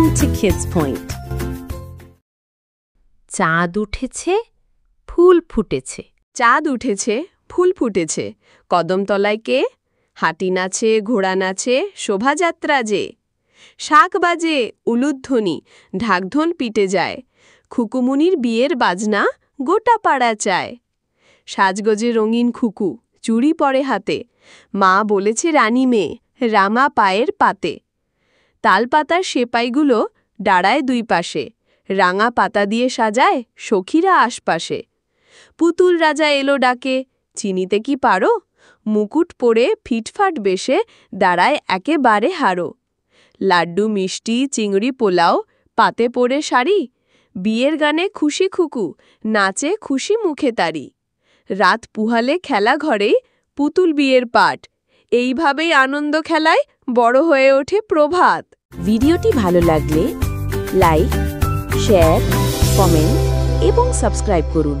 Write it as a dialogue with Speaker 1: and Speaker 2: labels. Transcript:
Speaker 1: Welcome to Kids Point. চাঁদ উঠেছে, ফুল ফুটেছে।
Speaker 2: চাঁদ উঠেছে, ফুল ফুটেছে, কদমতলায় কে? হাতি নাচে, ঘোড়া নাচে, শোভাযাত্রা যে। শাঁখ বাজে, উলুধ্বনি, ঢাকঢোল পিটে যায়। খুকুমুনির বিয়ের বাজনা গোটা পাড়া চায়। সাজগোজে রঙিন খুকু, চুড়ি পরে হাতে, মা বলেছে রানী মেয়ে, রামা পায়ের পাতে। তালপাতার সেপাইগুলো ডাড়ায় দুই পাশে, রাঙা পাতা দিয়ে সাজায় সখীরা আশপাশে। পুতুল রাজা এলো ডাকে, চিনিতে কি পারো? মুকুট পরে ফিটফাট বেশে দাঁড়ায় একেবারে হারো। লাড্ডু মিষ্টি চিংড়ি পোলাও পাতে পরে শাড়ি, বিয়ের গানে খুশি খুকু, নাচে খুশি মুখে তারি। রাত পুহালে খেলা ঘরেই পুতুল বিয়ের পাট, এইভাবেই আনন্দ খেলায় বড় হয়ে ওঠে প্রভাত।
Speaker 1: ভিডিওটি ভালো লাগলে লাইক, শেয়ার, কমেন্ট এবং সাবস্ক্রাইব করুন।